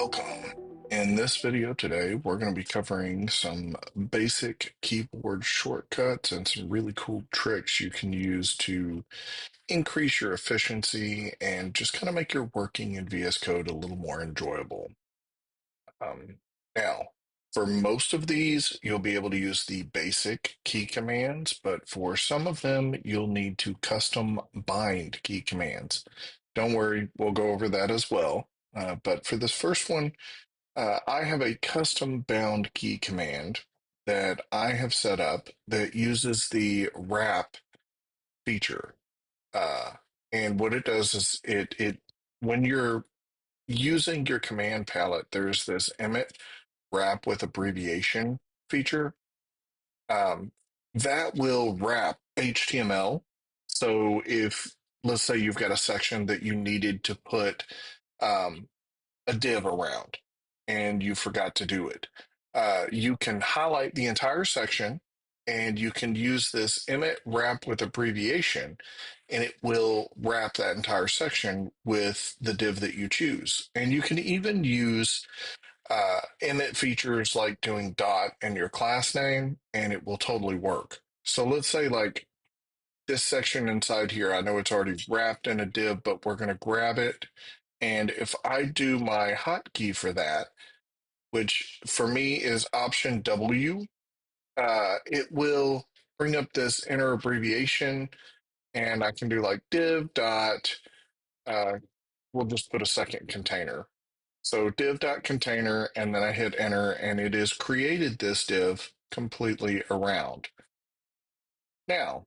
Welcome. In this video today, we're going to be covering some basic keyboard shortcuts and some really cool tricks you can use to increase your efficiency and just kind of make your working in VS Code a little more enjoyable. Now, for most of these, you'll be able to use the basic key commands, but for some of them, you'll need to custom bind key commands. Don't worry, we'll go over that as well. But for this first one, I have a custom bound key command that I have set up that uses the wrap feature. Uh, and what it does is it when you're using your command palette, there's this emit wrap with abbreviation feature that will wrap HTML. So if let's say you've got a section that you needed to put um, a div around and you forgot to do it, you can highlight the entire section and you can use this emit wrap with abbreviation and it will wrap that entire section with the div that you choose. And you can even use emit features like doing dot and your class name, and it will totally work. So let's say like this section inside here, I know it's already wrapped in a div, but we're going to grab it. And if I do my hotkey for that, which for me is Option W, it will bring up this inner abbreviation, and I can do like div dot, uh, we'll just put a second container. So div.container, and then I hit enter, and it has created this div completely around. Now,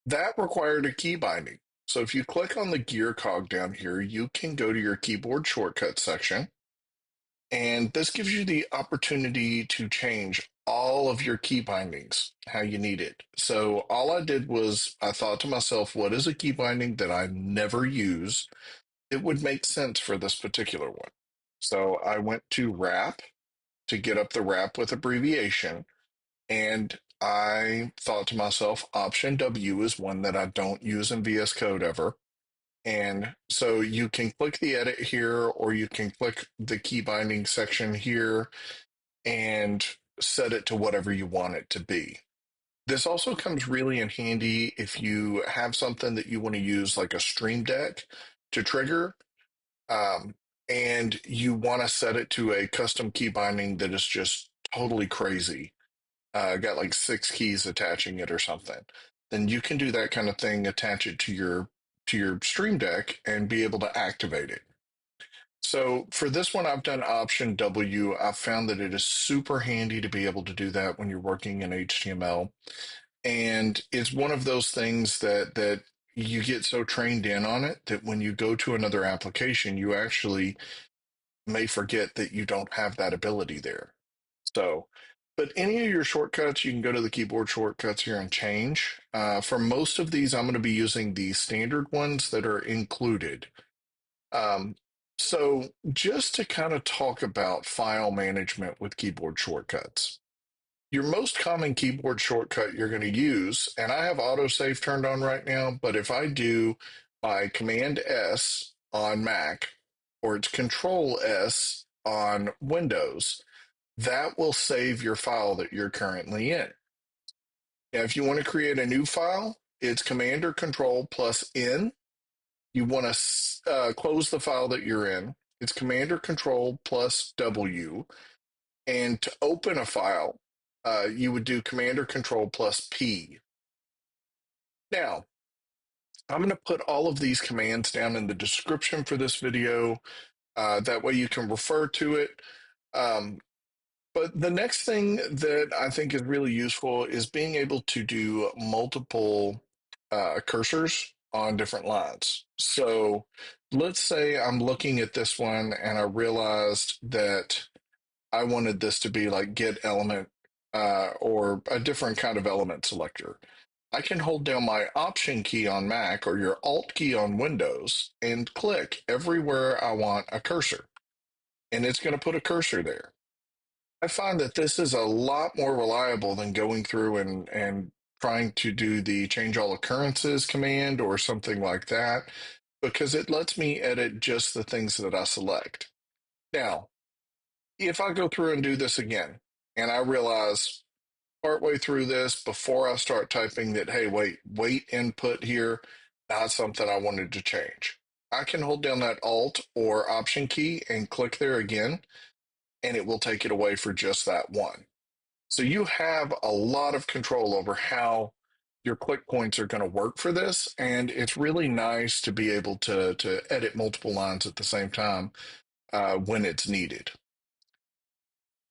that required a key binding. So if you click on the gear cog down here, you can go to your keyboard shortcut section, and this gives you the opportunity to change all of your key bindings how you need it. So all I did was I thought to myself, what is a key binding that I never use? It would make sense for this particular one. So I went to wrap to get up the wrap with abbreviation. And I thought to myself, Option W is one that I don't use in VS Code ever. And so you can click the edit here, or you can click the key binding section here and set it to whatever you want it to be. This also comes really in handy if you have something that you want to use, like a Stream Deck, to trigger. Um, and you want to set it to a custom key binding that is just totally crazy, got like 6 keys attaching it or something, then you can do that kind of thing, attach it to your Stream Deck and be able to activate it. So for this one, I've done Option W. I've found that it is super handy to be able to do that when you're working in HTML. And it's one of those things that you get so trained in on it that when you go to another application, you actually may forget that you don't have that ability there. So, but any of your shortcuts, you can go to the keyboard shortcuts here and change. For most of these, I'm going to be using the standard ones that are included. Um, so, just to kind of talk about file management with keyboard shortcuts, your most common keyboard shortcut you're going to use, and I have autosave turned on right now, but if I do my Command S on Mac or it's Control S on Windows, that will save your file that you're currently in. Now, if you want to create a new file, it's Command or Control plus N. You want to close the file that you're in. It's Command or Control plus W. And to open a file, you would do Command or Control plus P. Now, I'm going to put all of these commands down in the description for this video. That way you can refer to it. But the next thing that I think is really useful is being able to do multiple cursors on different lines. So let's say I'm looking at this one and I realized that I wanted this to be like get element or a different kind of element selector. I can hold down my Option key on Mac or your Alt key on Windows and click everywhere I want a cursor. And it's going to put a cursor there. I find that this is a lot more reliable than going through and trying to do the change all occurrences command or something like that, because it lets me edit just the things that I select. Now, if I go through and do this again, and I realize partway through this, before I start typing that, hey, wait input here, not something I wanted to change. I can hold down that Alt or Option key and click there again, and it will take it away for just that one. So you have a lot of control over how your click points are going to work for this, and it's really nice to be able to edit multiple lines at the same time when it's needed.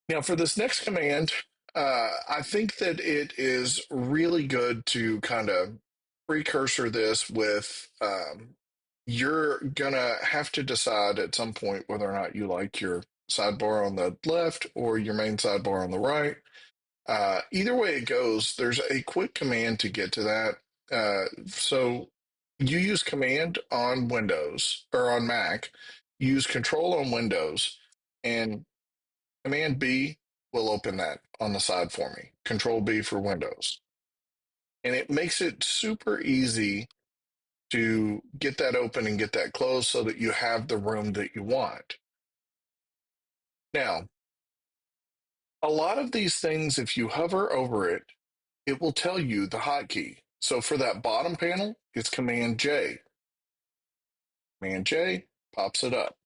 Now, for this next command, I think that it is really good to kind of precursor this with you're going to have to decide at some point whether or not you like your sidebar on the left or your main sidebar on the right. Either way it goes, there's a quick command to get to that. So you use command on Windows or on Mac, use control on Windows, and Command B will open that on the side for me. Control B for Windows. And it makes it super easy to get that open and get that closed so that you have the room that you want. Now, a lot of these things, if you hover over it, it will tell you the hotkey. So for that bottom panel, it's Command J. Command J pops it up.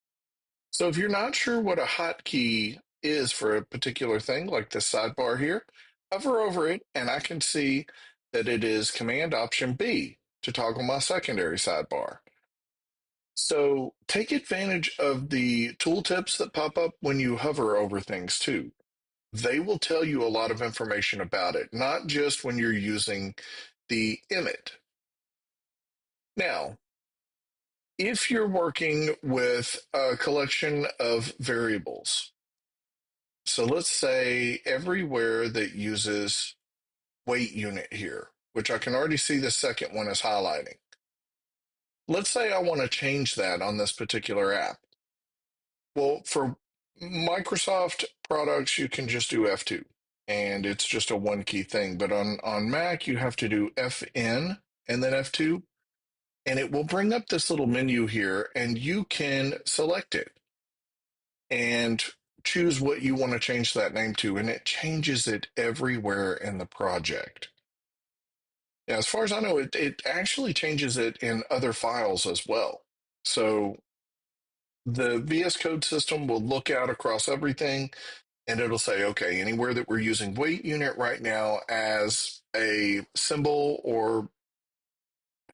So if you're not sure what a hotkey is for a particular thing, like this sidebar here, hover over it and I can see that it is Command Option B to toggle my secondary sidebar. So take advantage of the tooltips that pop up when you hover over things too. They will tell you a lot of information about it, not just when you're using the emit. Now, if you're working with a collection of variables, so let's say everywhere that uses weight unit here, which I can already see the second one is highlighting. Let's say I want to change that on this particular app. Well, for Microsoft products, you can just do F2 and it's just a one key thing. But on Mac, you have to do FN and then F2, and it will bring up this little menu here and you can select it and choose what you want to change that name to, and it changes it everywhere in the project. Now, as far as I know, it actually changes it in other files as well. So the VS Code system will look out across everything and it'll say, okay, anywhere that we're using weight unit right now as a symbol or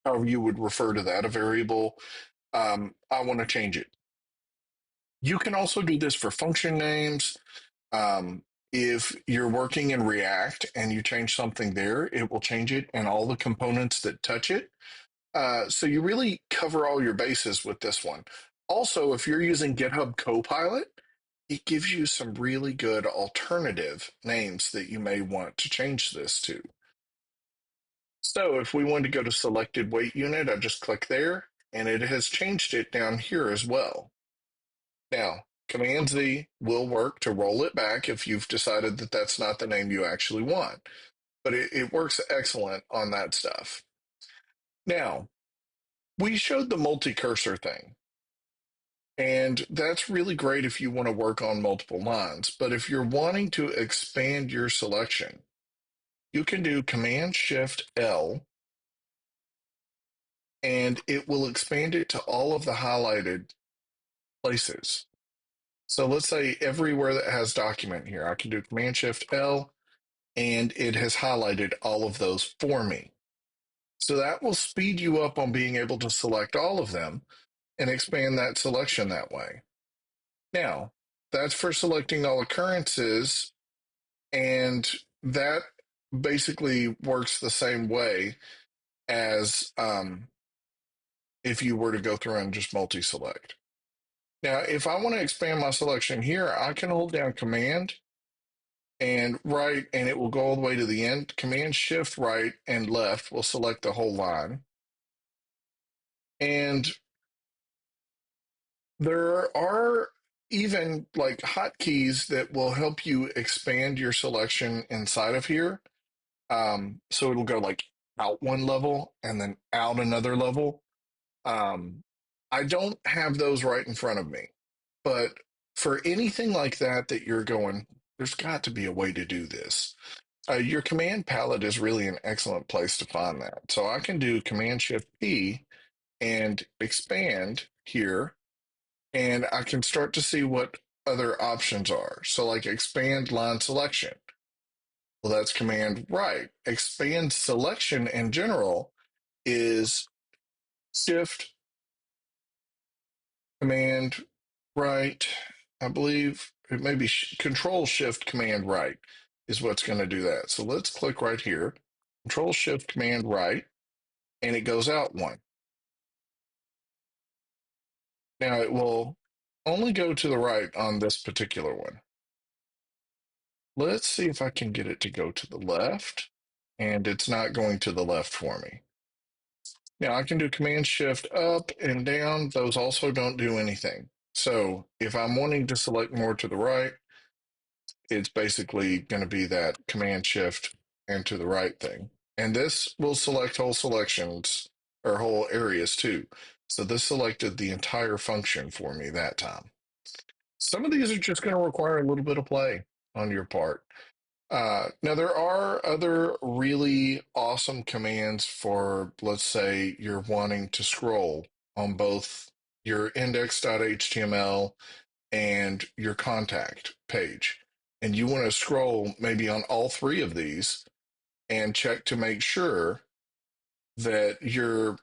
however you would refer to that, a variable, I want to change it. You can also do this for function names. If you're working in React and you change something there, it will change it and all the components that touch it. So you really cover all your bases with this one. Also, if you're using GitHub Copilot, it gives you some really good alternative names that you may want to change this to. So if we want to go to selected weight unit, I just click there and it has changed it down here as well. Now, Command Z will work to roll it back if you've decided that that's not the name you actually want, but it works excellent on that stuff. Now, we showed the multi-cursor thing, and that's really great if you want to work on multiple lines, but if you're wanting to expand your selection, you can do Command Shift L, and it will expand it to all of the highlighted places. So let's say everywhere that has document here, I can do Command Shift L, and it has highlighted all of those for me. So that will speed you up on being able to select all of them and expand that selection that way. Now, that's for selecting all occurrences, and that basically works the same way as if you were to go through and just multi-select. Now, if I want to expand my selection here, I can hold down Command and right, and it will go all the way to the end. Command Shift right and left will select the whole line. And there are even like hotkeys that will help you expand your selection inside of here. So it'll go like out one level and then out another level. Um, I don't have those right in front of me, but for anything like that that you're going, there's got to be a way to do this. Your command palette is really an excellent place to find that. So I can do Command Shift P and expand here, and I can start to see what other options are. So, like expand line selection. Well, that's Command right. Expand selection in general is Shift Command right. I believe it may be Control Shift Command right is what's going to do that. So let's click right here, Control Shift Command right, and it goes out one. Now it will only go to the right on this particular one. Let's see if I can get it to go to the left, and it's not going to the left for me. Now I can do Command Shift up and down. Those also don't do anything. So if I'm wanting to select more to the right, it's basically going to be that Command Shift and to the right thing. And this will select whole selections or whole areas too. So this selected the entire function for me that time. Some of these are just going to require a little bit of play on your part. Now, there are other really awesome commands for, let's say, you're wanting to scroll on both your index.html and your contact page. And you want to scroll maybe on all three of these and check to make sure that you're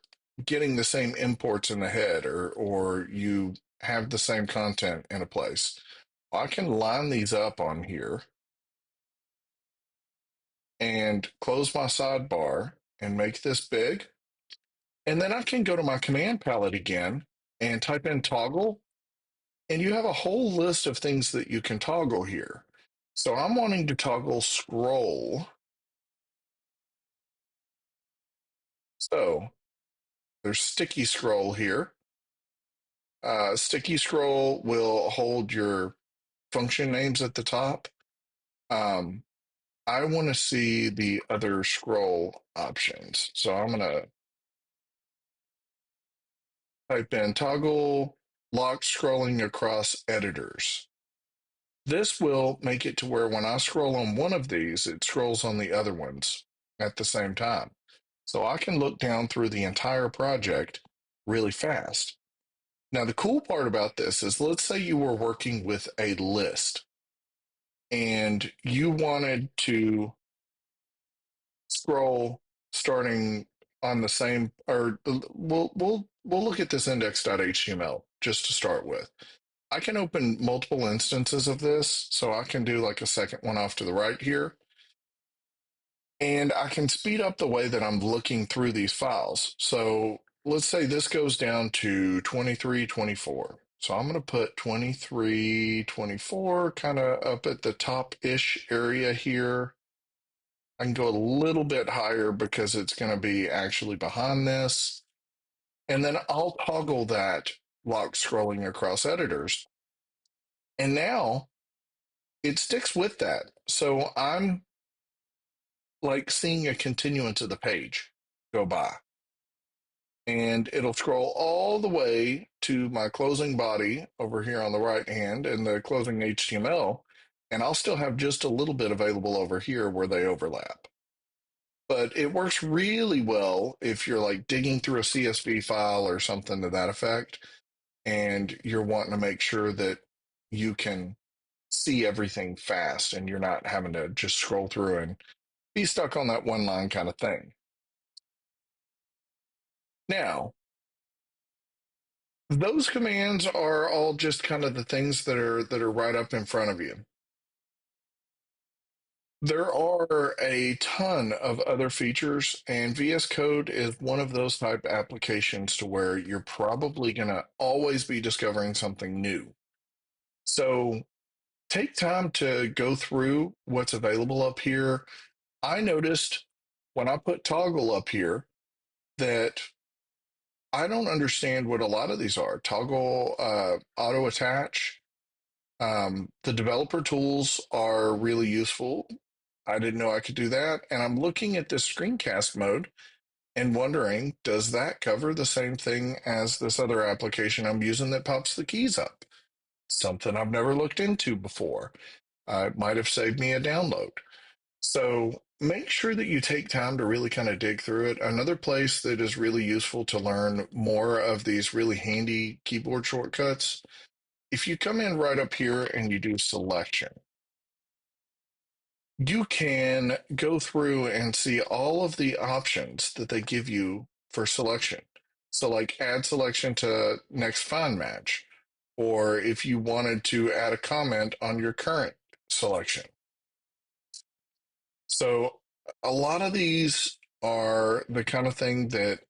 getting the same imports in the head or you have the same content in a place. I can line these up on here and close my sidebar and make this big. And then I can go to my command palette again and type in toggle, and you have a whole list of things that you can toggle here. So I'm wanting to toggle scroll. So there's sticky scroll here. Sticky scroll will hold your function names at the top. Um, I want to see the other scroll options. So I'm going to type in toggle lock scrolling across editors. This will make it to where when I scroll on one of these, it scrolls on the other ones at the same time. So I can look down through the entire project really fast. Now, the cool part about this is let's say you were working with a list and you wanted to scroll starting on the same, or we'll look at this index.html just to start with. I can open multiple instances of this, so I can do like a second one off to the right here. And I can speed up the way that I'm looking through these files. So let's say this goes down to 2324. So I'm going to put 2324 kind of up at the top-ish area here. I can go a little bit higher because it's going to be actually behind this. And then I'll toggle that lock scrolling across editors. And now it sticks with that. So I'm like seeing a continuance of the page go by. And it'll scroll all the way to my closing body over here on the right hand and the closing HTML. And I'll still have just a little bit available over here where they overlap. But it works really well if you're like digging through a CSV file or something to that effect, and you're wanting to make sure that you can see everything fast and you're not having to just scroll through and be stuck on that one line kind of thing. Now, those commands are all just kind of the things that are right up in front of you. There are a ton of other features, and VS Code is one of those type applications to where you're probably going to always be discovering something new. So take time to go through what's available up here. I noticed when I put toggle up here that I don't understand what a lot of these are. Toggle auto attach. The developer tools are really useful. I didn't know I could do that. And I'm looking at this screencast mode and wondering, does that cover the same thing as this other application I'm using that pops the keys up? something I've never looked into before. It might have saved me a download. So make sure that you take time to really kind of dig through it. Another place that is really useful to learn more of these really handy keyboard shortcuts, if you come in right up here and you do selection, you can go through and see all of the options that they give you for selection. So, like add selection to next find match, or if you wanted to add a comment on your current selection. So, a lot of these are the kind of thing that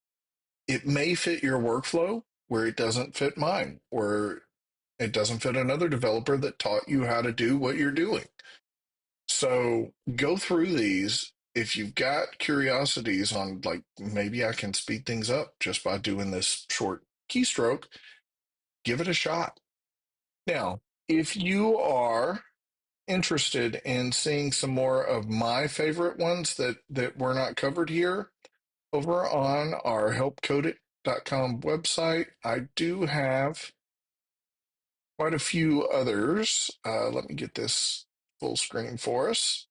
it may fit your workflow where it doesn't fit mine, or it doesn't fit another developer that taught you how to do what you're doing. So go through these. If you've got curiosities on, like, maybe I can speed things up just by doing this short keystroke, give it a shot. Now, if you are interested in seeing some more of my favorite ones that were not covered here, over on our helpcodeit.com website, I do have quite a few others. Let me get this full screen for us.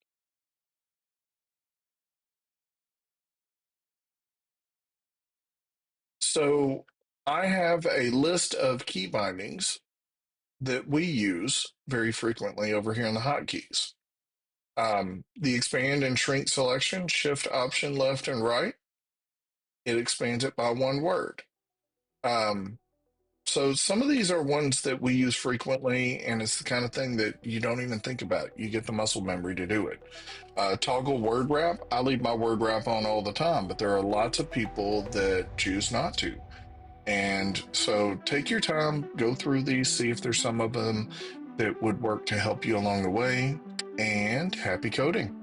So I have a list of key bindings that we use very frequently over here in the hotkeys. The expand and shrink selection, shift option left and right, it expands it by one word. Um, so some of these are ones that we use frequently, and it's the kind of thing that you don't even think about. You get the muscle memory to do it. Toggle word wrap, I leave my word wrap on all the time, but there are lots of people that choose not to. And so take your time, go through these, see if there's some of them that would work to help you along the way, and happy coding.